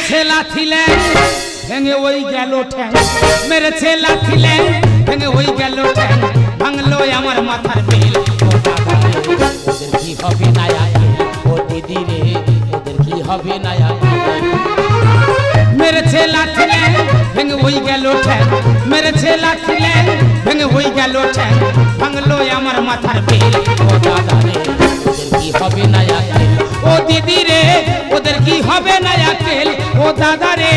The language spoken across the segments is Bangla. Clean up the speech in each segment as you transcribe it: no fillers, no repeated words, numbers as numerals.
মেরেছে লাথিলে ভেঙে ওই গেল ঠ্যাং, মেরেছে লাথিলে ভেঙে ওই গেল ঠ্যাং, ভাঙলো আমার মাথার বেল। ওদের কি হবে না ও দিদি রে, ওদের কি হবে না। মেরেছে লাথিলে ভেঙে ওই গেল ঠ্যাং, মেরেছে লাথিলে ভেঙে ওই গেল ঠ্যাং, ভাঙলো আমার মাথার বেল। ও দাদা রে ওদের কি হবে না ও দিদি রে, ওদের কি হবে না আকেল। ও দাদা রে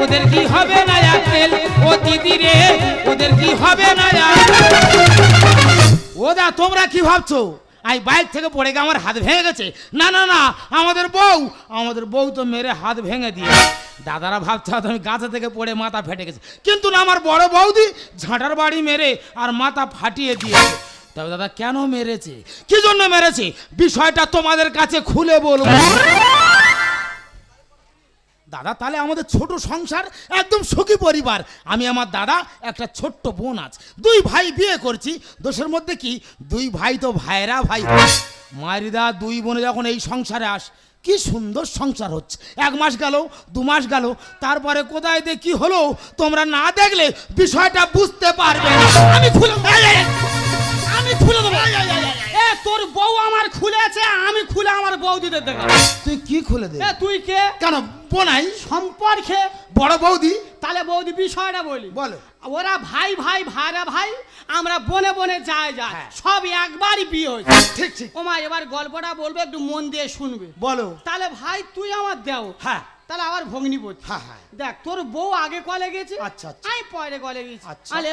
ওদের কি হবে না আকেল। ও দিদি রে ওদের কি হবে না। ও দা তোমরা কি ভাবছো এই বাইক থেকে পড়ে গিয়ে আমার হাত ভেঙে গেছে? না না না, আমাদের বউ তো মেরে হাত ভেঙে দিয়ে। দাদারা ভাবছে আমি গাছে থেকে পড়ে মাথা ফেটে গেছে, কিন্তু না, আমার বড় বৌদি ঝাঁটার বাড়ি মেরে আর মাথা ফাটিয়ে দিয়েছে। তবে দাদা কেন মেরেছে, কি জন্য মেরেছে, বিষয়টা তোমাদের কাছে খুলে বলবো। দাদা তাহলে আমাদের ছোট সংসার, একদম সুখী পরিবার। আমি আমার দাদা, একটা ছোট্ট বোন আছে, দুই ভাই বিয়ে করছি। দোষের মধ্যে কি, দুই ভাই তো ভাইরা ভাই। মায়েরিদা দুই বোনে যখন এই সংসারে আস, কি সুন্দর সংসার হচ্ছে। 1 মাস গেল, 2 মাস গেল, তারপরে কোথায় দিয়ে কি হলো তোমরা না দেখলে বিষয়টা বুঝতে পারবে না। আমি খুলে দেবো। তোর বউ আমার খুলেছে, আমি খুলে আমার বৌদিদের দেখ। তুই কি খুলে দে? তুই কে? কেন বোনাই সম্পর্কে বড় বৌদি। তাহলে বৌদি বিষয়টা বলি। বলো। ওরা ভাই ভাইরা ভাই, আমরা বনে বনে যায় হ্যাঁ। সব একবারই বিয়ে হয়েছে। ঠিক ঠিক। ওমা এবার গল্পটা বলবে, একটু মন দিয়ে শুনবে। বলো। তাহলে ভাই তুই আমার দেও। হ্যাঁ। তাহলে আবার ভগ্নি বলছি। হ্যাঁ হ্যাঁ। দেখ তোর বউ আগে কলে গেছে, আচ্ছা আচ্ছা। আমি পরে কলে গেছি। আচ্ছা। আলে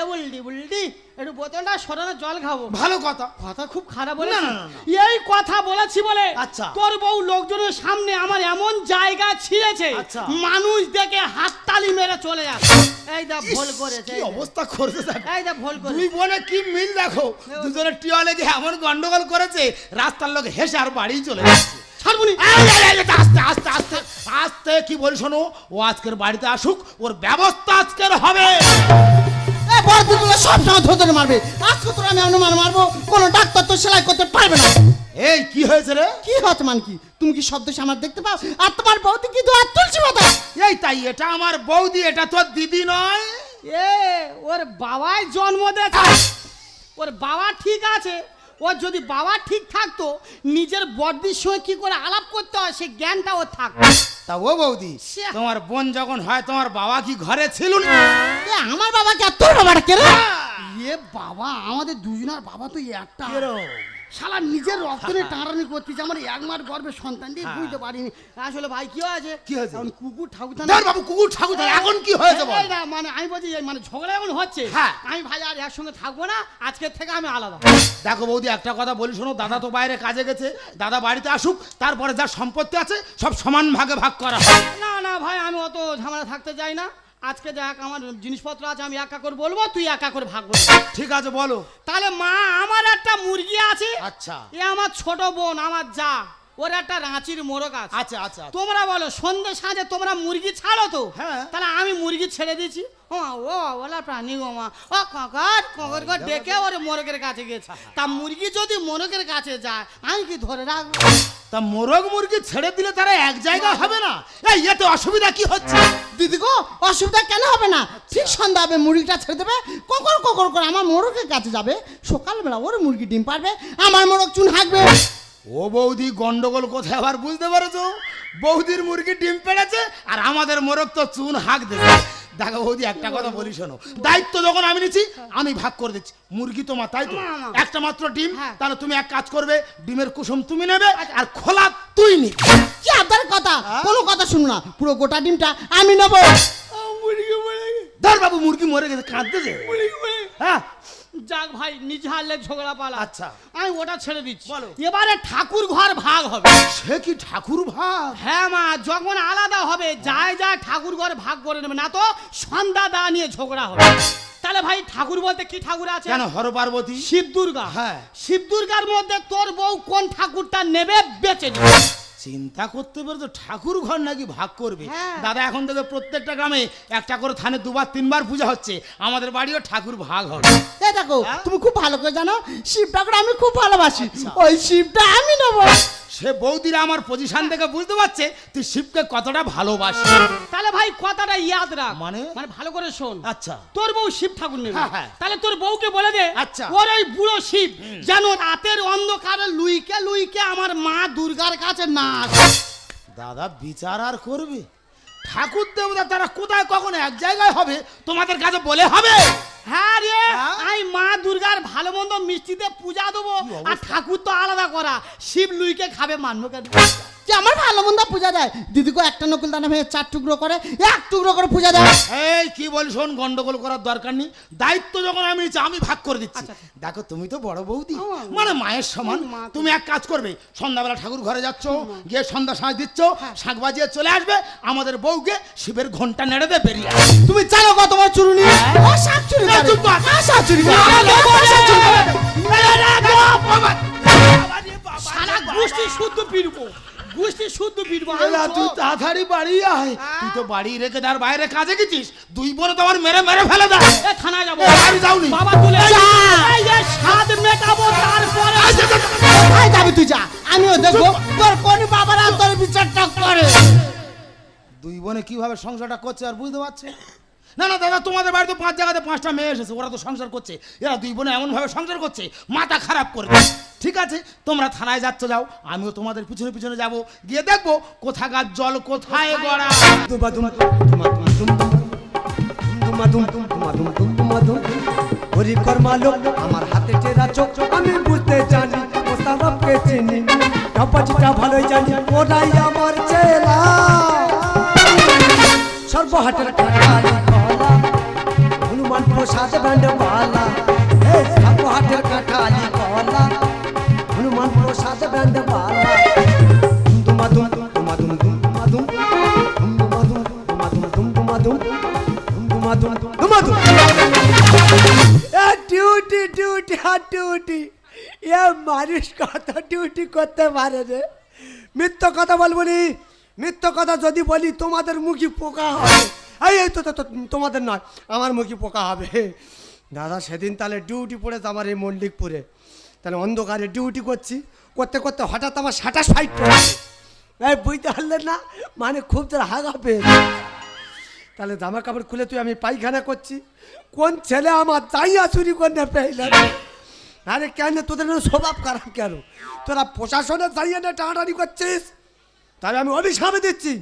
বুলডি একটু বোতলটা সরানো জল খাবো। ভালো কথা। কথা খুব খারাপ বলে না, না, না, না। এই কথা বলেছি বলে আচ্ছা। তোর বউ লোকজনের সামনে আমার এমন জায়গা ছিঁড়েছে, আচ্ছা। মানুষ দেখে হাততালি মেরে চলে যাচ্ছে। এই দা ভুল করেছে, কি অবস্থা করেছে দেখো। এই দা ভুল করে। দুই বোনে কি মিল দেখো, দুজনে টিওলে যে এমন গন্ডগোল করেছে, রাস্তার লোক হেসে আর বাড়ি চলে যাচ্ছে। ছাড়বুনি। আস্তে আস্তে আস্তে আস্তে কি বলি শোনো, ও আজকের বাড়িতে আসুক, ওর ব্যবস্থা আজকের হবে। সব সময় ধরে মারবে, আজকে তোর আমি অনুমান মারবো, কোনো ডাক্তার তো সেলাই করতে পারবে না। এই কি হয়েছে রে? কি হচ্ছে মান কি, তুমি কি শব্দ আমার দেখতে পাও? আর তোমার বৌদি কি দোয়া তুলছি মাথা? এই তাই, এটা আমার বৌদি, এটা তোর দিদি নয়। এ ওর বাবাই জন্ম দিয়েছে, ওর বাবা ঠিক আছে। ওর যদি বাবা ঠিক থাকতো, নিজের বডির সঙ্গে কি করে আলাপ করতে হয় সেই জ্ঞানটা ওর থাকতো। তা ও বৌদি, তোমার বোন যখন হয় তোমার বাবা কি ঘরে ছিল না? আমার বাবা কে, তোর বাবাটা কে রে? এ বাবা, আমাদের দুজনের বাবা তো একটা। শালা নিজের রক্তনে টানাটানি করতেছে, আমার 1 মাস গর্ভে সন্তান দিয়ে বুঝতে পারিনি। আসলে ভাই কি হয়েছে? কি হয়েছে? এখন কুকুর ঠাকুর বাবু কুকুর ঠাকুর এখন কি হয়েছে বল? না মানে আমি বলছি মানে ঝগড়া এখন হচ্ছে। হ্যাঁ। আমি ভাই আর একসঙ্গে থাকবো না, আজকের থেকে আমি আলাদা। দেখো বৌদি, একটা কথা বলি শোনো, দাদা তো বাইরে কাজে গেছে, দাদা বাড়িতে আসুক, তারপরে যা সম্পত্তি আছে সব সমান ভাগে ভাগ করা হবে। না না ভাই, আমি অত ঝামেলা থাকতে চাই না। আজকে দেখ আমার জিনিসপত্র আছে, আমি একা করে বলবো, তুই একা করে ভাগ বলবি। ঠিক আছে বলো। তাহলে মা, আমার একটা মুরগি আছে। আচ্ছা। এ আমার ছোট বোন, আমার যা, ওর একটা রাঁচির মোরগ আছে। আচ্ছা আচ্ছা। তোমরা বলো সন্ধ্যে সাঁঝে তোমরা মুরগি ছাড়ো তো? হ্যাঁ। তাহলে আমি মুরগি ছেড়ে দিয়েছি। ও ওলা প্রাণী গো মা, ও ককর ডেকে ওর মোরগের কাছে গেছে। তা মুরগি যদি মোরগের কাছে যায়, আমি কি ধরে রাখবো? তা মোরগ মুরগি ছেড়ে দিলে তারা এক জায়গা হবে না? এই এতে অসুবিধা কি হচ্ছে? দিদি গো, অসুবিধা কেন হবে না? ঠিক সন্ধ্যা হবে, মুরগিটা ছেড়ে দেবে, ককর ককর করে আমার মোরগের কাছে যাবে। সকালবেলা ওর মুরগি ডিম পারবে, আমার মোরগ চুন হাঁকবে। ও বৌদি, গন্ডগোল কোথায় আবার বুঝতে পারছো? বৌদির মুরগি ডিম পেড়েছে আর আমাদের মোরগ তো চুন হাঁক দেবে। দেখো বৌদি, একটা কথা বলি শোনো, দায়িত্ব যখন আমি নিচ্ছি আমি ভাগ করে দিচ্ছি। মুরগি তোমার, তাই তো? একটা মাত্র ডিম, তাহলে তুমি এক কাজ করবে, ডিমের কুসুম তুমি নেবে আর খোলা তুই নিবি। কি আপনার কথা, কোনো কথা শুনো না, পুরো গোটা ডিমটা আমি নেবো। মুরগি মরে গেছে। ধর বাবু, মুরগি মরে গেছে, কাঁদতেছে। হ্যাঁ যাক ভাই, নিজ হারলে ঝগড়া পালা। আচ্ছা। আমি ওটা ছেড়ে দিচ্ছি। বলো। এবারে ঠাকুর ঘর ভাগ হবে। সে কি ঠাকুর ভাগ? হ্যাঁ মা, যখন আলাদা হবে যায় ঠাকুর ঘর ভাগ করে নেবে, না তো সন্ধ্যা দা নিয়ে ঝগড়া হবে। তাহলে ভাই ঠাকুর বলতে কি ঠাকুর আছে? কেন, হর পার্বতী, শিব দুর্গা। হ্যাঁ। শিব দুর্গার মধ্যে তোর বউ কোন ঠাকুরটা নেবে বেঁচে নেবে। চিন্তা করতে পারছো, ঠাকুর ঘর নাকি ভাগ করবে? হ্যাঁ। দাদা এখন থেকে প্রত্যেকটা গ্রামে একটা করে থানে 2-3 বার পূজা হচ্ছে, আমাদের বাড়িও ঠাকুর ভাগ হবে। এই দেখো, তুমি খুব ভালো করে জানো শিব ঠাকুর আমি খুব ভালোবাসি, ওই শিবটা আমি নেবো। সে বৌদিরা আমার পজিশন থেকে বুঝতে পারছে তুই শিবকে কতটা ভালোবাসি। তাহলে ভাই কথাটা ইয়াদ রাখ, মানে ভালো করে শোন। আচ্ছা তোর বউ শিব ঠাকুর নেবে, হ্যাঁ, হ্যাঁ। তাহলে তোর বউকে বলে দে আচ্ছা। ওর ওই বুড়ো শিব যেন রাতের অন্ধকারে লুইকে লুইকে আমার মা দুর্গার কাছে না আসে। দাদা বিচার আর করবে? ঠাকুর দেবতা তারা কোথায় কখন এক জায়গায় হবে তোমাদের কাছে বলে হবে? হ্যাঁ রে, হ্যাঁ? আমি মা দুর্গার ভালো মন্দ মিষ্টিতে পূজা দেবো, কি অবস্থা? আর ঠাকুর তো আলাদা করা, শিব লুইকে খাবে মানবো কেন? যে আমার ভালো মন্দ পূজা দেয়, দিদিকে একটা নকুল দানা ভেঙে 4 টুকরো করে 1 টুকরো করে পূজা দেয়। এই কি বল, শোন, গন্ডগোল করার দরকার নেই, দায়িত্ব যখন আমি নিচ্ছি আমি ভাগ করে দিচ্ছি। আচ্ছা, দেখো তুমি তো বড় বৌদি, আমার মানে মায়ের সমান, মা তো- তুমি এক কাজ করবে, সন্ধ্যাবেলা ঠাকুর ঘরে যাচ্ছ, গিয়ে সন্ধ্যা সাঁজ দিচ্ছ, শাঁখ বাজিয়ে চলে আসবে, আমাদের বউকে শিবের ঘন্টা নেড়ে দে বেরিয়ে আসবে। তুমি জানো কত বড় চুরুনি? ও শাক চুরি করে। চুপ কর। ও শাক চুরি করে। সারা গোষ্ঠী শুদ্ধ পিড়বো, গোষ্ঠী শুদ্ধ পিড়বো। তুই তাড়াতাড়ি বাড়ি আয়, তুই তো বাড়ি রেখে তার বাইরে কাজে গেছিস, দুই বোনে তো আমার মেরে মেরে ফেলে দেয়। থানায় যাবো, বাড়ি যাওনি? বাবা তুলে যা। এই যে স্বাদ মেটাবো, তারপরে কোথায় যাবি তুই? যা, আমিও দেখবো তোর কোন বাবারা তোর বিচারটা করে। দুই বোনে কিভাবে সংসারটা করছে আর বুঝতে পারছে না। না দাদা, তোমাদের বাড়িতে 5 জায়গাতে 5টা মেয়ে এসেছে, ওরা তো সংসার করছে, এরা দুই বোনে এমন ভাবে সংসার করছে মাথা খারাপ করে দেয়। ঠিক আছে, তোমরা থানায় যাচ্ছ যাও, আমিও তোমাদের পিছনে পিছনে যাব, গিয়ে দেখবো কোথাকার জল কোথায় গড়া। আমার হাতে টেরা চোখ, আমি বুঝতে জানি মোস্তাফাকে চিনি, কাপাচিটা ভালোই জানি, ওরাই আমার চেলা। সর্বহাটের কাটালি কলা, হনুমান প্রসাদ ব্যান্ড বালা। সর্বহাটের কাটালি কলা, হনুমান প্রসাদ ব্যান্ড বালা। দুমাদুম দুমাদুম দুমাদুম দুমাদুম দুমাদুম দুমাদুম দুমাদুম দুমাদুম। ডিউটি ডিউটি আর ডিউটি, এ মানুষ কত ডিউটি করতে পারে রে। মিথ্য কথা বলবো নি, মিথ্য কথা যদি বলি তোমাদের মুখে পোকা হবে। এই তো তোমাদের নয়, আমার মুখে পোকা হবে। দাদা সেদিন তাহলে ডিউটি পড়েছে আমার এই মল্লিকপুরে, তাহলে অন্ধকারে ডিউটি করছি, করতে করতে হঠাৎ আমার 60 পড়েছে। এই বুঝতে পারলেন না, মানে খুব তোর হাগা পেয়েছে। তাহলে জামা কাপড় খুলে তুই আমি পায়খানা করছি, কোন ছেলে আমার চাইয়া চুরি করে পেইল? আরে কেন তোদের স্বভাব খারাপ কেন? তোরা প্রশাসনের চাইয়া না টানাটানি করছিস, তাহলে আমি অভিশাপে দিচ্ছি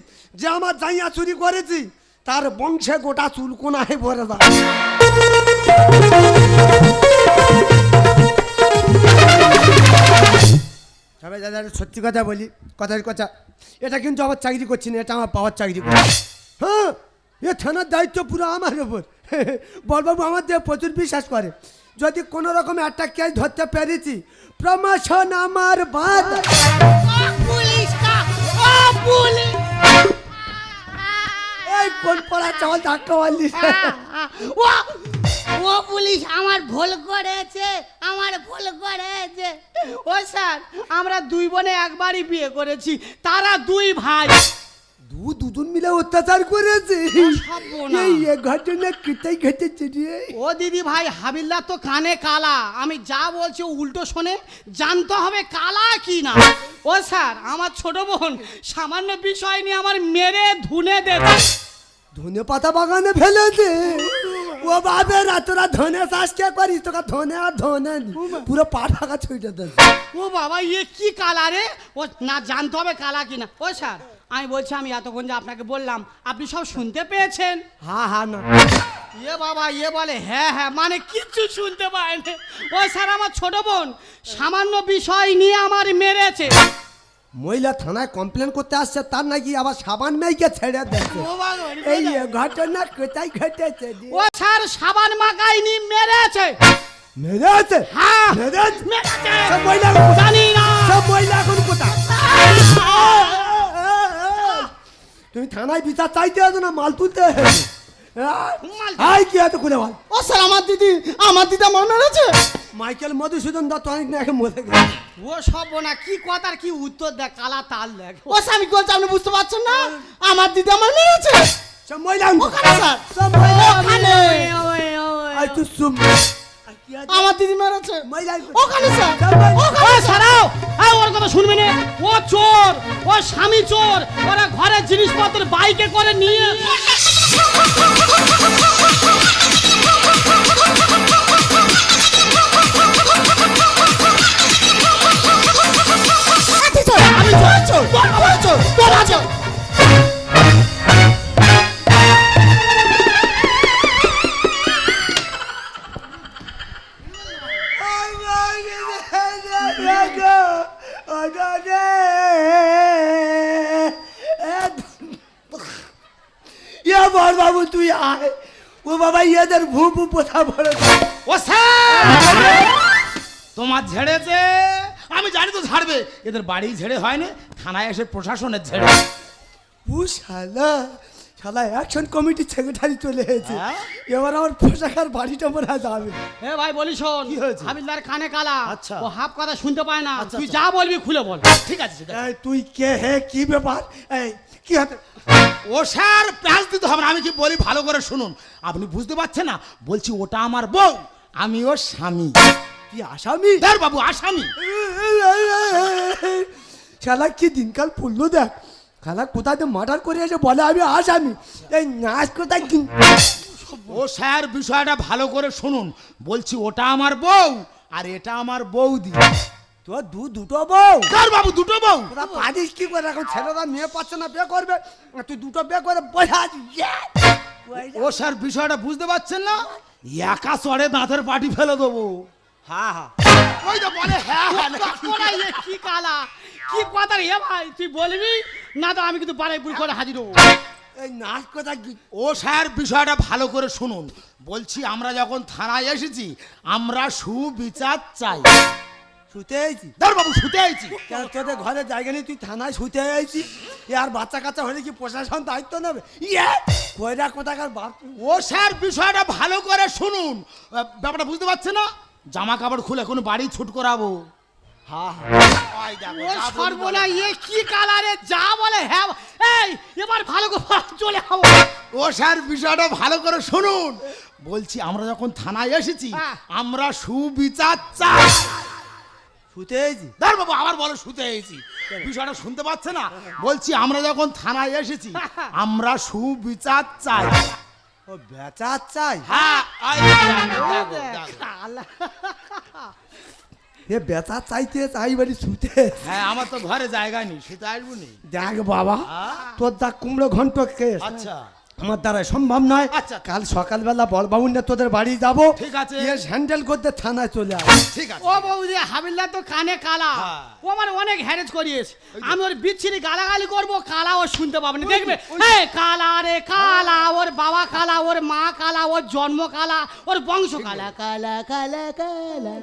যে আমার চাইয়া চুরি করেছি তার বংশে গোটা চুলকোনায় ভরে দাও। তবে দাদা সত্যি কথা বলি, কথার কথা, এটা কিন্তু আমার চাকরি করছি না, এটা আমার পাওয়ার চাকরি করছি। হ্যাঁ, এ থানার দায়িত্ব পুরো আমার ওপর। বলবাবু আমার দিয়ে প্রচুর বিশ্বাস করে, যদি কোনো রকম একটা কেস ধরতে পেরেছি প্রমোশন আমার বাদ। এই কোন পড়া চাওয়াল ধাক্কা মারলি? ও পুলিশ আমার ভুল করেছে, আমার ভুল করেছে। ও স্যার, আমরা দুই বোনে একবারই বিয়ে করেছি, তারা দুই ভাই। দুজন মিলে অত্যাচার করেছে। সর্বনাশ। এই ঘটনা কোথায় ঘটেছে রে? ও দিদি ভাই, হাবিলদার তো কানে কালা, আমি যা বলছি ও উল্টো শোনে, জানতে হবে কালা কি না। ও স্যার, আমার ছোট বোন সামান্য বিষয় নিয়ে আমার মেরে ধুনে দেবে। ধনে পাতা বাগানে ফেলেছে। ও বাবেরা, তোরা ধনে চাষ কে করিস? তোকে ধনে আর ধনে নি, পুরো পাট ফাঁকা ছুটে দেয়। ও বাবা, ইয়ে কি কালা রে? ও না, জানতে হবে কালা কিনা। ও স্যার, আমি বলছি, আমি এতক্ষণ যে আপনাকে বললাম আপনি সব শুনতে পেয়েছেন? হ্যাঁ হ্যাঁ না, ইয়ে বাবা, ইয়ে বলে হ্যাঁ হ্যাঁ, মানে কিচ্ছু শুনতে পায়নি। ও স্যার, আমার ছোট বোন সামান্য বিষয় নিয়ে আমার মেরেছে। মহিলা থানায় কমপ্লেন করতে আসছে, তার নাকি আবার সাবান মেয়েকে ছেড়ে দিচ্ছে। ও বাবা, এই ঘটনা কোথায় ঘটেছে? ও স্যার, সাবান মাখাইনি, মেরেছে। মেরেছে? হ্যাঁ, মেরেছে? মেরেছে। সব মহিলা জানি না। সব মহিলা এখন কোথায়? তুমি থানায় বিচার চাইতে আসো না মাল তুলতে? কি এত খুলে বল। ও স্যার, আমার দিদি আমার মেরেছে। মাইকেল মধুসূদন দত্ত অনেক না এখন মরে গেছে। ও সব না, কি কথার কি উত্তর দেয়, কালা তাল দেখ। ও স্যার, আমি বলছি আপনি বুঝতে পারছেন না, আমার দিদি আমার মেরেছে। সব মহিলা ওখানে স্যার, সব মহিলা ওখানে। আই তুই সুম আমার দিদি মেরেছে মহিলা ওখানে স্যার, সব মহিলা। ও ছাড়াও, ওর কথা শুনবি না। ও চোর, ও স্বামী চোর, ওরা ঘরের জিনিসপত্র বাইকে করে নিয়ে আমি চোর, আমার চোর, তোরা চোর। বাবু তুই আয়, ও বাবা এদের ভূ ভূ পোথা ভরে ও স্যার, তোমার ঝেড়েছে, আমি জানি তো ঝাড়বে। এদের বাড়ি ঝেড়ে হয়নি, থানায় এসে প্রশাসনের ঝেড়ে। ও শালা, শালা অ্যাকশন কমিটির সেক্রেটারি চলে এসেছে। হ্যাঁ? এবার আমার পোশাকার বাড়িটা মনে হয় যাবে। এ ভাই বলি শোন, কি হয়েছে? হাবিলদার কানে কালা, আচ্ছা। ও হাফ কথা শুনতে পায় না। আচ্ছা, তুই আচ্ছা। যা বলবি খুলে বল। ঠিক আছে, ঠিক আছে। এই তুই কে হে, কি ব্যাপার? এই কি হাতে? ও স্যার, প্যাঁচ দিতে হবে না, আমি কি বলি ভালো করে শুনুন। আপনি বুঝতে পারছেন না? বলছি ওটা আমার বউ, আমি ওর স্বামী। তুই আসামি? ধর বাবু, আসামি। শালা কি দিনকাল পড়লো দেখ, শালা কোথায় মার্ডার করে এসে বলে আমি আসামি। এই নাচ কোথায় কি? ও স্যার, বিষয়টা ভালো করে শুনুন। বলছি ওটা আমার বউ আর এটা আমার বৌদি। তোর দুটো বউ? ধর বাবু, দুটো বউ। তোরা পারিস কি করে? এখন ছেলেরা মেয়ে পাচ্ছে না, বিয়ে করবে, তুই দুটো বিয়ে করে বসে আছিস। ও স্যার, বিষয়টা বুঝতে পারছেন না? একা চড়ে দাঁতের পাটি ফেলে দেবো। হ্যাঁ হ্যাঁ, ওই তো বলে হ্যাঁ হ্যাঁ নাকি? ওরা এ কি কালা, কি কথা রে ভাই, তুই বলবি না তো আমি কিন্তু বাড়াইপুর করে হাজির হবো। এই নাচ কোথায় কি? ও স্যার, বিষয়টা ভালো করে শুনুন। বলছি আমরা যখন থানায় এসেছি, আমরা সুবিচার চাই। শুতে আইছি? ধর বাবু, শুতে আইছি। কেন তোদের ঘরে জায়গা নেই, তুই থানায় শুতে আইছি? এ আর বাচ্চা কাচ্চা হলে কি প্রশাসন দায়িত্ব নেবে? ইয়ে কয়টা কোথাকার বাপ। ও স্যার, বিষয়টা ভালো করে শুনুন। ব্যাপারটা বুঝতে পারছেন না? জামা কাপড় খুলে কোনো বাড়ি ছুট করাবো। হ্যাঁ হ্যাঁ, ওই দেখো, ও যা বলি সর্বনা, বলো। এ কি কালারে যা বলে হ্যাঁ। এই এবার ভালো করে চলে যাবো। ও স্যার, বিষয়টা ভালো করে শুনুন। বলছি আমরা যখন থানায় এসেছি, হ্যাঁ। আমরা সুবিচার চাই। শুতে আইছি? ধর বাবু, আবার বলো শুতে এসেছি। বিষয়টা শুনতে পাচ্ছে না? বলছি আমরা যখন থানায় এসেছি, আমরা সুবিচার চাই। ও বেচা চাই? হ্যাঁ, ওই দেখো, দেখো, দেখো। কালা। এ বেচা চাইতে চাই বাড়ি শুতে। হ্যাঁ, আমার তো ঘরে জায়গা নেই, শুতে আসবো নি। দেখ বাবা, তোর দা কুমড়ো ঘন্ট কেস আচ্ছা, আমার দ্বারা সম্ভব নয়। আচ্ছা। কাল সকালবেলা বলবাবু না তোদের বাড়ি যাবো। ঠিক আছে। কেস হ্যান্ডেল করতে থানায় চলে আস। ঠিক আছে। ও বৌদি, হাবিলদার তো কানে কালা, হ্যাঁ। ও আমার অনেক হ্যারেজ করিয়েছে। আমি ওর বিচ্ছিরি গালাগালি করবো, কালা ও শুনতে পাবে না। দেখবে এই কালা রে কালা, ওর বাবা কালা, ওর মা কালা, ওর জন্ম কালা, ওর বংশ কালা। কালা কালা কালা।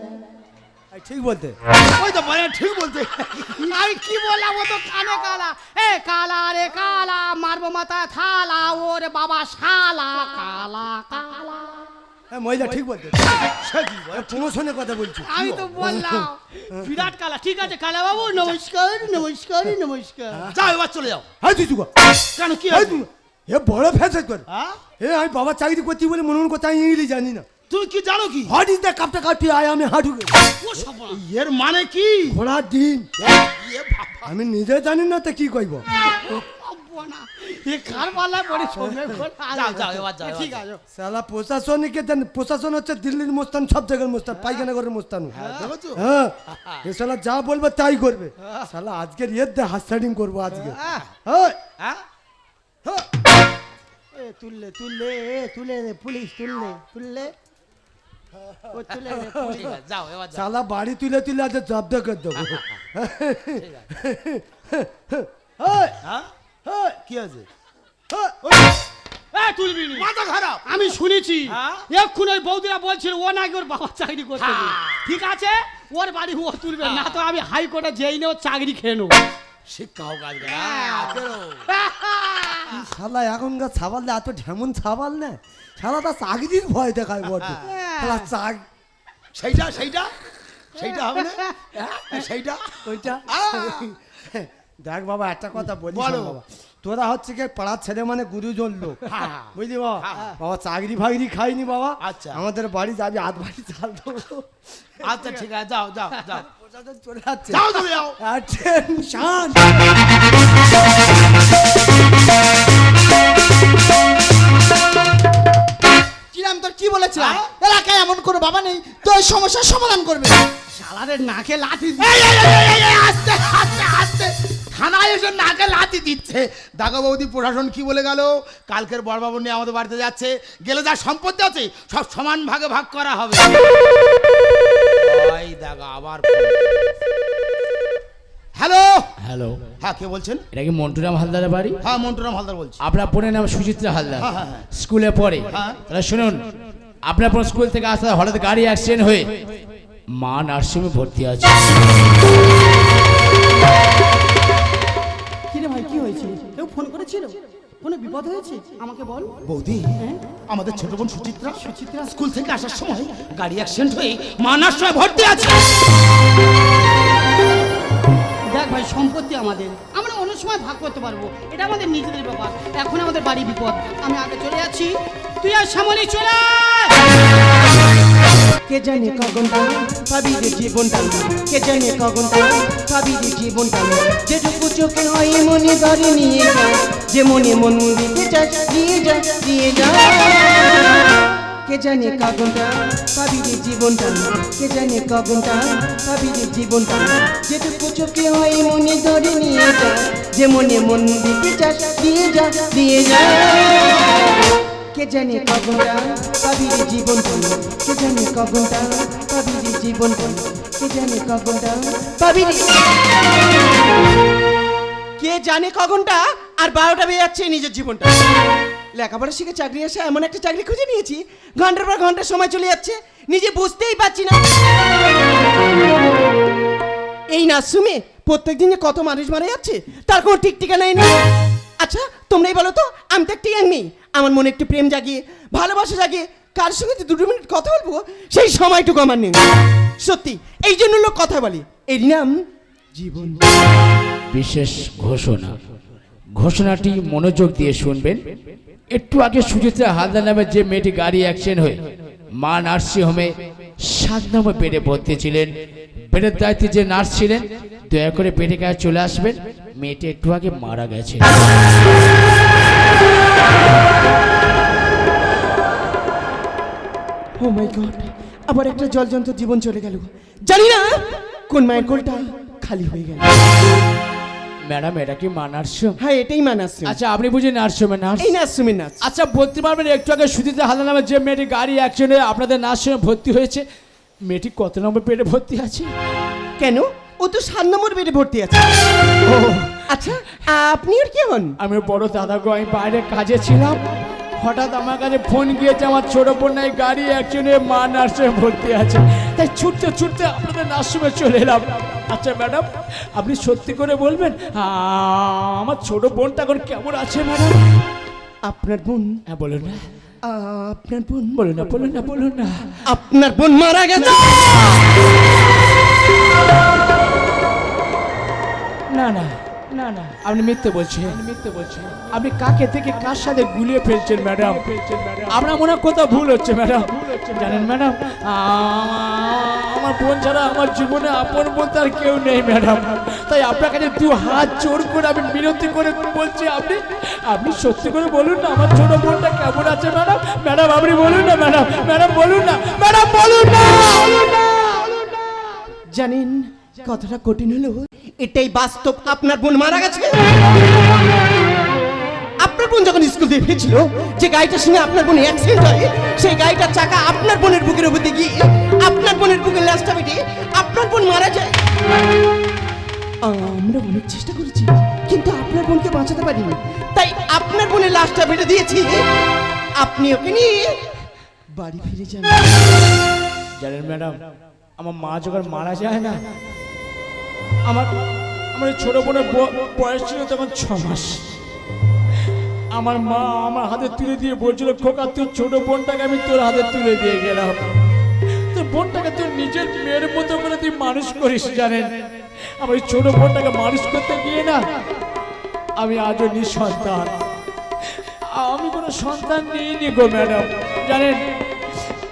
এই ঠিক বলতে। ওই তো বলে, ঠিক বলতে। আমি কি বললাম, ও তো কানে কালা। এ কালা রে কালা, মারবো মাথা থালা, ওর বাবা শালা। কালা কালা। হ্যাঁ, মহিলা ঠিক বলতে। সে কি বলে? প্রমোশনের কথা বলছি। আমি তো বললাম বিরাট কালা। ঠিক আছে কালা বাবু, নমস্কার নমস্কার নমস্কার। যাও, এবার চলে যাও। হ্যাঁ তুই চুকা। কেন, কি এই হয়েছে? তুই এ বড় ফ্যাশন করে। হ্যাঁ? এ আমি বাবা চাকরি করছি বলে মনে মনে কথা ইংলিশ জানি না। তুমি কি জানো কি? হোয়াট ইজ দ্য কাপটা কাপটি আই আমি হাঁটু ও সর্বনাশ। এর মানে কি? ঘোড়ার ডিম। এ বাবা। আমি নিজে জানি না তো কি কইব। সর্বনাশ। এ কার পাল্লায় পড়ে সঙ্গে করে? যাও, যাও, এবার যাও, ঠিক এবার আছে। সালা প্রশাসনকে দেন, প্রশাসন হচ্ছে দিল্লির মোস্তান, সব জায়গার মোস্তান, পায়খানা করে মোস্তান। দেখেছো? হ্যাঁ, এ শালা যা বলবে তাই করবে। শালা আজকের ইয়ে দে হাত সাইডিং করবো আজকে। হ্যাঁ হ্যাঁ? হ্যাঁ। এ তুললে তুললে, এ তুলে রে পুলিশ, তুললে তুললে, ও তুলে রে পুলিশ। ঠিক আছে, যাও, এবার যাও। শালা বাড়ি তুলে তুলে আজ জব্দ করে দেবো। হ্যাঁ? কি আছে? এ তুলবি নি। মাথা খারাপ। আমি শুনেছি হ্যাঁ? এক্ষুনি ওই বৌদিরা বলছিল ও নাকি ওর বাবা চাকরি করতে। হ্যাঁ। ঠিক আছে, ওর বাড়ি ও তুলবে না তো আমি হাইকোর্টে যেই নে ওর চাকরি খেয়ে নেবো। শিক্ষা হোক আজকে। শালা এখনকার ছাবাল এত ঢেমন ছাবাল না, শালা তা চাকরির ভয় দেখায় বটে। শালা চাক সেইটা, সেইটা, সেইটা হবে না? হ্যাঁ, সেইটা। ওইটা দেখ বাবা, একটা কথা বলি বলো। বাবা, তোরা হচ্ছে কি পাড়ার ছেলে মানে গুরুজন লোক, হ্যাঁ। বুঝলি বাবা? হ্যাঁ। বাবা চাকরি ফাকরি খাইনি বাবা। আচ্ছা। আমাদের বাড়ি যাবি, আধ বাড়ি চাল দেবো। আচ্ছা, ঠিক আছে, যাও, যাও, যাও। প্রশাসন চলে যাচ্ছে। যাও চলে যাও। Attention! কিরাম তোর কি বলেছিলাম এলাকায় এমন কোনো বাবা নেই তো এই সমস্যার সমাধান করবে। শালাদের নাকে লাথি এই, আস্তে আস্তে আস্তে থানায় এসে নাকে লাথি দিচ্ছে। দাগা বৌদি প্রশাসন কি বলে গেল, কালকের বড়বাবু নিয়ে আমাদের বাড়িতে যাচ্ছে, গেলে যা সম্পত্তি আছে সব সমান ভাগে ভাগ করা হবে। ওই দাগা আবার হ্যালো হ্যালো, হ্যাঁ কে বলছেন? এটা কি মন্টুরাম হালদারের বাড়ি? হ্যাঁ মন্টুরাম হালদার বলছি। আপনার বোনের নাম সুচিত্রা হালদার, হ্যাঁ, হ্যাঁ, হ্যাঁ। স্কুলে পড়ে। হ্যাঁ। তাহলে শুনুন, আপনার বোন স্কুল থেকে আসতে হঠাৎ গাড়ি অ্যাক্সিডেন্ট হয়ে মা নার্সিংহোমে ভর্তি আছে। কিরে ভাই কি হয়েছে? কেউ ফোন করেছিল? কোনো বিপদ হয়েছে আমাকে বল। বৌদি আমাদের ছোট বোন সুচিত্রা স্কুল থেকে আসার সময় গাড়ি অ্যাক্সিডেন্ট হয়ে মানার সময় ভর্তি আছে। দেখ ভাই, সম্পত্তি আমাদের, আমরা অন্য সময় ভাগ করতে পারবো, এটা আমাদের নিজেদের ব্যাপার। এখন আমাদের বাড়ি বিপদ, আমি আগে চলে যাচ্ছি, তুই আর সামনে চলে আয়। কে জানে কখনটা পাবি রে জীবনটা, কে জানে কখনটা পাবি রে জীবনটা, যেটুকু চোখে হয় মনে ধরে নিয়ে যা, যে মনে মন দিতে চাস নিয়ে যা নিয়ে যা। কে জানে কখনটা পাবি রে জীবনটা, কে জানে কখনটা পাবি রে জীবনটা, যেটুকু চোখে হয় মনে ধরে নিয়ে যা, যে মনে মন দিতে চাস দিয়ে যা দিয়ে যা। কে জানে কখনটা পাবি রে জীবনটা, কে জানে কখনটা পাবি রে জীবনটা, কে জানে কখনটা পাবি রে। কে জানে কখনটা আর 12টা বেজে যাচ্ছে নিজের জীবনটা। লেখাপড়া শিখে চাকরি এসে এমন একটা চাকরি খুঁজে নিয়েছি, ঘন্টার পর ঘন্টা সময় চলে যাচ্ছে, নিজে বুঝতেই পারছি না। এই নার্সিংহোমে প্রত্যেকদিন যে কত মানুষ মারা যাচ্ছে তার কোনো ঠিক ঠিকানা নেই। আচ্ছা তোমরাই বলো তো, আমি তো একটা ইয়াং মেয়ে, আমার মনে একটু প্রেম জাগিয়ে ভালোবাসা জাগিয়ে কার সঙ্গে যে 2 মিনিট কথা বলবো সেই সময়টুকু আমার নেই। সত্যি এই জন্য লোক কথা বলে, এর নাম জীবন। বিশেষ ঘোষণা, ঘোষণাটি মনোযোগ দিয়ে শুনবেন। একটু আগে সুচিত্রা হালদার নামে যে মেয়েটি গাড়ি অ্যাক্সিডেন্ট হয়ে মা নার্সিংহোমে 7 নম্বর বেডে ভর্তি ছিলেন, বেডের দায়িত্বে যে নার্স ছিলেন দয়া করে বেডে কাছে চলে আসবেন। মেয়েটি একটু আগে মারা গেছে। ও মাই গড, আবার একটা জলজন্ত জীবন চলে গেল, জানি না কোন মায়ের কোলটা খালি হয়ে গেল। ম্যাডাম এটা কি মা নার্সিংহোম? হ্যাঁ এটাই মা নার্সিং। আচ্ছা আপনি বুঝি নার্সিংহোমে নার্স? এই নার্সিংহোমের নার্স। আচ্ছা বলতে পারবেন একটু আগে সুচিত্রা হালদার নামে যে মেয়েটি গাড়ি অ্যাক্সিডেন্ট হয়ে আপনাদের নার্সিংহোমে ভর্তি হয়েছে, মেয়েটি কত নম্বর বেডে ভর্তি আছে? কেন, ও তো 7 নম্বর বেডে ভর্তি আছে। ও আচ্ছা, আপনি আর কি হন? আমি বড় দাদা গো, আমি বাইরে কাজে ছিলাম, হঠাৎ আমার কাছে ফোন গিয়েছে আমার ছোট বোন নাই গাড়ি অ্যাক্সিডেন্টে মা নার্সিংহোমে ভর্তি আছে, তাই ছুটতে ছুটতে আপনাদের নার্সিংহোমে চলে এলাম। আচ্ছা ম্যাডাম আপনি সত্যি করে বলবেন আমার ছোট বোনটা এখন কেমন আছে ম্যাডাম? আপনার বোন? হ্যাঁ বলুন না। আপনার বোন? বলুন না বলুন না বলুন না। আপনার বোন মারা গেছে? না না না না, আপনি মিথ্যে বলছেন, আপনি কাকে থেকে কার সাথে গুলিয়ে ফেলছেন ম্যাডাম? আপনার মনে হয় কোথাও ভুল হচ্ছে ম্যাডাম। জানেন ম্যাডাম, আমার বোন ছাড়া আমার জীবনে আপন বলতে আর কেউ নেই ম্যাডাম, তাই আপনার কাছে 2 হাত জোর করে আমি মিনতি করে বলছি, আপনি সত্যি করে বলুন না আমার ছোট বোনটা কেমন আছে ম্যাডাম? ম্যাডাম আপনি বলুন না ম্যাডাম, ম্যাডাম বলুন না, ম্যাডাম বলুন না। জানেন কথাটা কঠিন হলো, এটাই বাস্তব, আপনার বোন মারা গেছে। আপনার বোন যখন স্কুল থেকে ফিরছিল, যে গাড়িটার সঙ্গে আপনার বোনের অ্যাক্সিডেন্ট হয়, সেই গাড়িটার চাকা আপনার বোনের বুকের উপর দিয়ে গিয়ে আপনার বোনের বুকের লাশটা বেটে আপনার বোন মারা যায়। আমরা অনেক চেষ্টা করেছি কিন্তু আপনার বোনকে বাঁচাতে পারিনি, তাই আপনার বোনের লাশটা বেটে দিয়েছি, আপনি ওকে নিয়ে বাড়ি ফিরে যান। জানেন ম্যাডাম, আমার মা যখন মারা যায় না, আমার ছোট বোনের বয়স ছিল তখন 6 মাস। আমার মা আমার হাতে তুলে দিয়ে বলছিল, খোকা তুই ছোট বোনটাকে আমি তোর হাতে তুলে দিয়ে গেলাম, তোর বোনটাকে তুই নিজের মেয়ের মতো করে তুই মানুষ করিস। জানেন আমার এই ছোট বোনটাকে মানুষ করতে গিয়ে না আমি আজও নিঃসন্তান, আমি কোনো সন্তান নিইনি গো ম্যাডাম। জানেন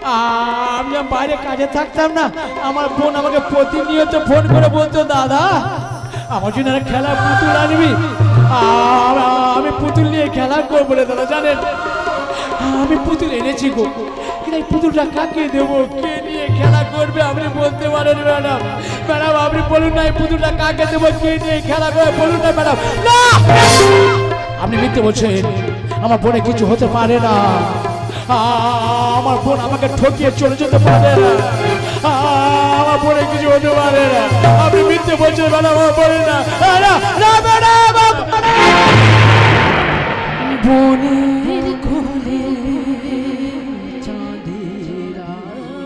আমি যখন বাইরে কাজে থাকতাম না, আমার বোন আমাকে প্রতিনিয়ত ফোন করে বলতো, দাদা আমার জন্য একটা খেলা পুতুল আনবি। আমি পুতুল নিয়ে খেলা করবো রে দাদা। জানেন আমি পুতুল এনেছি গো, কিন্তু এই পুতুলটা কাকে দেবো, কে নিয়ে খেলা করবে আপনি বলতে পারেন ম্যাডাম? ম্যাডাম আপনি বলুন না, এই পুতুলটা কাকে দেবো, কে নিয়ে খেলা করবে বলুন না ম্যাডাম। না, আপনি মিথ্যে বলছেন, আমার বোনে কিছু হতে পারে না। আমার বোন আমাকে ঠকিয়ে চলে যেতে পারে না। আমার বোনে কিছু হতে পারে না। আপনি মিথ্যে বলছেন ম্যাডাম, আমার বোনে না। না ম্যাডাম, বনের কোলে চাঁদের আলো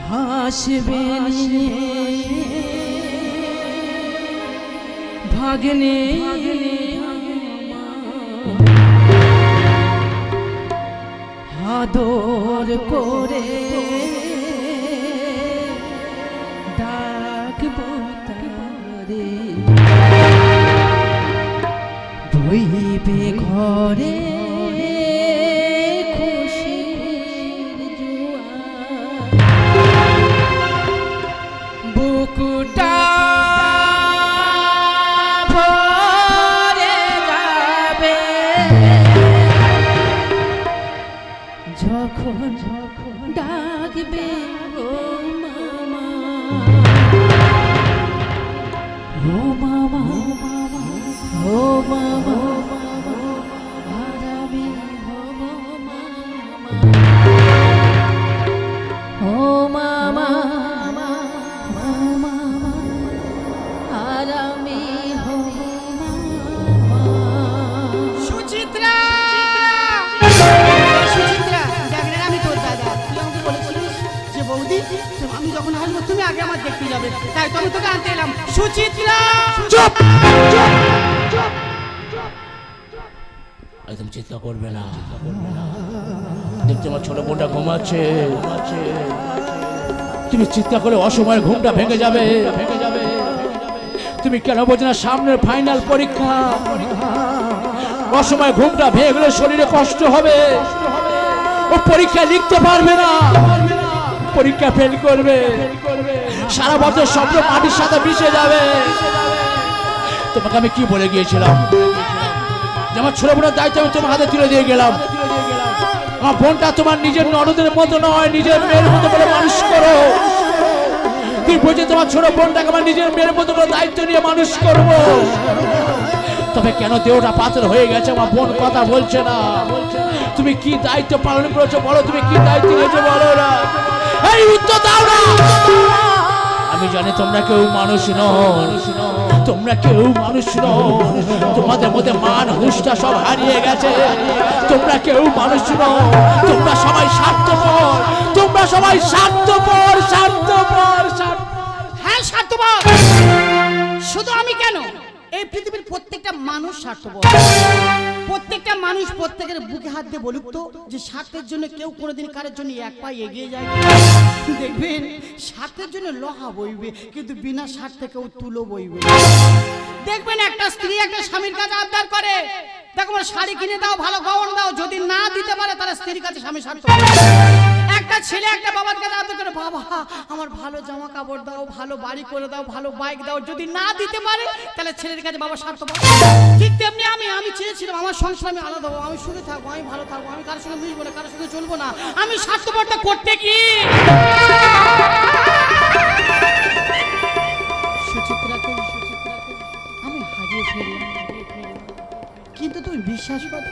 হাসবে ভাগ্নে আদর করে ডাকবো তারে, বইবে ঘরে খুশির জোয়ার, বুকুটা ভরে যাবে যখন ডাকবে ও মামা, ও মামা, ও মামা, আর আমি হব মামা, ও মামা, ও মামা, আর আমি হব মামা। সুচিত্রা, সুচিত্রা, দেখ রে, আমি তোর দাদা। তুই আমাকে বলেছিলিস যে বৌদি আমি যখন আসবো তুমি আগে আমার দেখতে যাবে, তাই তো আমি তোকে আনতে এলাম। সুচিত্রা, চুপ! একদম চিন্তা করবে না। দেখতে আমার ছোট বোনটা ঘুমাচ্ছে। তুমি চিন্তা করে অসময়ের ঘুমটা ভেঙে যাবে। তুমি কেন বোঝো না, সামনের ফাইনাল পরীক্ষা। অসময় ঘুমটা ভেঙে গেলে শরীরে কষ্ট হবে, ও পরীক্ষা লিখতে পারবে না, পরীক্ষা ফেল করবে, সারা বছর স্বপ্ন মাটির সাথে মিশে যাবে। তোমাকে আমি কি বলে গিয়েছিলাম যে আমার ছোট বোনের দায়িত্ব আমি তোমার হাতে তুলে দিয়ে গেলাম। আমার বোনটা তোমার নিজের ননদের মতো নয়, নিজের মেয়ের মতো বলে মানুষ করো। তুই বুঝে তোমার ছোট বোনটাকে আমার নিজের মেয়ের মতো করে দায়িত্ব নিয়ে মানুষ করবো। তবে কেন দেহটা পাথর হয়ে গেছে, আমার বোন কথা বলছে না। তুমি কি দায়িত্ব পালন করেছো বলো, তুমি কি দায়িত্ব নিয়েছো বলো না, এই উত্তর দাও না। আমি জানি তোমরা কেউ মানুষ নও, তোমরা কেউ মানুষ নও, তোমাদের মধ্যে মান হুঁশটা সব হারিয়ে গেছে। তোমরা কেউ মানুষ নও, তোমরা সবাই স্বার্থপর, তোমরা সবাই স্বার্থপর, স্বার্থপর। হ্যাঁ স্বার্থপর। শুধু আমি কেন, এই পৃথিবীর প্রত্যেকটা মানুষ স্বার্থপর। প্রত্যেকটা মানুষ প্রত্যেকের বুকে হাত দিয়ে বলুক তো যে স্বার্থের জন্য কেউ কোনোদিন কারোর জন্য এক পা এগিয়ে যায়। দেখবেন স্বার্থের জন্য লোহা বইবে, কিন্তু বিনা স্বার্থে কেউ তুলো বইবে। দেখবেন একটা স্ত্রী একটা স্বামীর কাছে আবদার করে, দেখো আমার শাড়ি কিনে দাও, ভালো গহনা দাও, যদি না দিতে পারে তাহলে স্ত্রীর কাছে স্বামী স্বার্থ। একটা ছেলে একটা বাবার কাছে আবদার করে, বাবা আমার ভালো জামা কাপড় দাও, ভালো বাড়ি করে দাও, ভালো বাইক দাও, যদি না দিতে পারে তাহলে ছেলের কাছে বাবা স্বার্থ। ঠিক তেমনি আমি চেয়েছিলাম আমার সংসার আমি আলাদা হবো, আমি সুখে থাকবো, আমি ভালো থাকবো, আমি কারোর সঙ্গে মিশবো না, কারোর সঙ্গে চলবো না। আমি স্বার্থপরটা করতে কি সুচিত্রাকে আমি হারিয়ে ফেললাম। কিন্তু তুমি বিশ্বাস করো,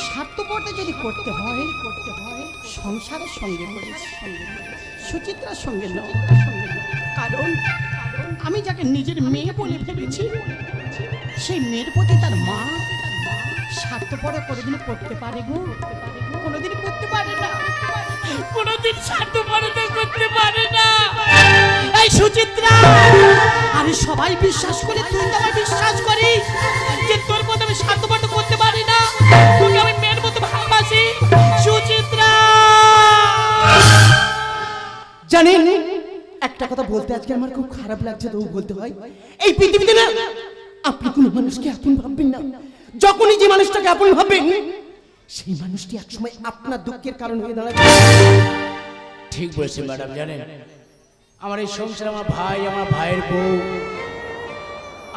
স্বার্থপরটা যদি করতে হয় সংসারের সঙ্গে করেছি, সুচিত্রার সঙ্গে নয়। কারণ আমি যাকে নিজের মেয়ে বলে ভেবেছি, সেই মেয়ের প্রতি তার মা স্বার্থপর কোনোদিন করতে পারে গো, কোনোদিন করতে পারে না, কোনোদিন স্বার্থপরতা করতে পারে না। এই সুচিত্রা, আরে সবাই বিশ্বাস করে, তুই তো আমার বিশ্বাস করিস যে তোর মতো আমি স্বার্থপরতা করতে পারি না, তোকে আমি মেয়ের মতো ভালোবাসি। সুচিত্রা, জানেন একটা কথা বলতে আজকে আমার খুব খারাপ লাগছে, তবু বলতে হয়। এই পৃথিবীতে না আপনি কোনো মানুষকে আপন ভাববেন না, যখনই যে মানুষটাকে আপন ভাববেন সেই মানুষটি একসময় আপনার দুঃখের কারণ হয়ে দাঁড়াবে। ঠিক বলেছেন ম্যাডাম। জানেন আমার এই সংসার, আমার ভাই, আমার ভাইয়ের বউ,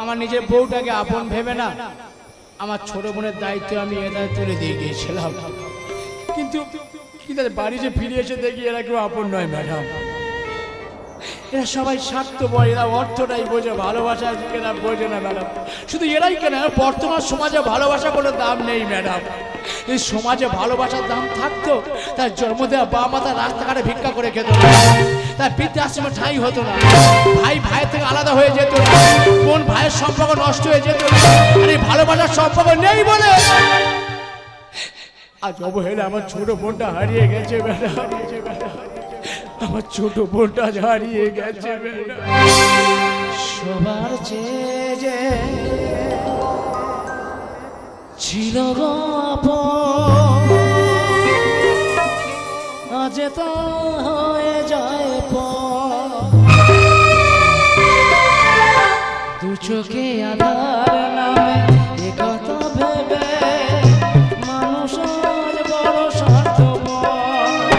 আমার নিজের বউটাকে আপন ভেবে না আমার ছোট বোনের দায়িত্ব আমি এদের তুলে দিয়ে গিয়েছিলাম, কিন্তু বাড়ি যে ফিরে এসে দেখি এরা কেউ আপন নয় ম্যাডাম। এরা সবাই স্বার্থপর, এরা অর্থটাই বোঝে, ভালোবাসা এরা বোঝে না ম্যাডাম। শুধু এরাই কেন, বর্তমান সমাজে ভালোবাসা কোনো দাম নেই ম্যাডাম। এই সমাজে ভালোবাসার দাম থাকতো তার জন্ম দেওয়া বাবা মা তার রাস্তাঘাটে ভিক্ষা করে খেত না, তার বৃদ্ধাশ্রমে ঠাঁই হতো না, ভাই ভাইয়ের থেকে আলাদা হয়ে যেত না, বোন ভাইয়ের সম্পর্ক নষ্ট হয়ে যেত না। আর এই ভালোবাসার সম্পর্ক নেই বলে আজ অবহেলা আমার ছোট বোনটা হারিয়ে গেছে ম্যাডাম। আমার ছোট বোনটা হারিয়ে গেছে ম্যাডাম। সবার চেয়ে যে ছিল গো আপন, আজ তা হয়ে যায় পর। দু চোখে আধার নামে এ কথা ভেবে মানুষ আজ বড় স্বার্থপর।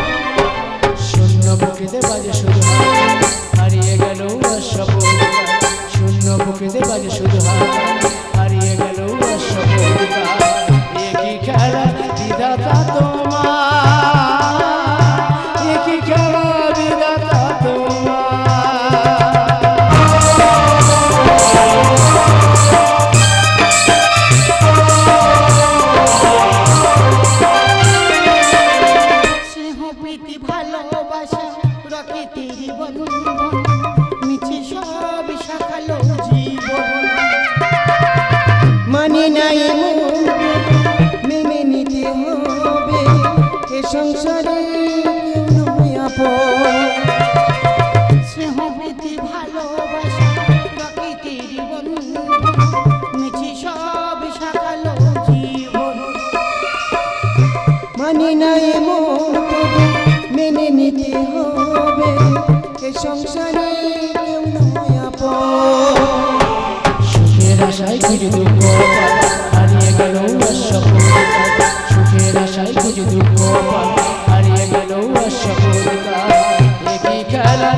শূন্য বুকেতে বাজে শুধু হারিয়ে গেল সব অধিকার, শূন্য বুকেতে বাজে শুধু হারিয়ে গেল সব অধিকার। একই খেলা বিধাতা তোমার, একই খেলা বিধাতা তোমার। স্নেহ প্রীতি ভালোবাসা প্রকৃতির বন্ধন, মিছে সব শাখালো জীবন। মানে নাই মন মেনে নিতে হবে, এ সংসারে কেউ নয় আপন। স্নেহ প্রীতি ভালোবাসা প্রকৃতির বন্ধন, মিছে সব শাখালো জীবন। মানে নাই মন মেনে নিতে হবে, এ সংসারে কেউ নয় আপন। সুখের আশায় খুঁজে দুঃখ হারিয়ে গেল সব অধিকার, সুখের আশায় খুঁজে দুঃখ হারিয়ে গেল সব অধিকার। একই খেলা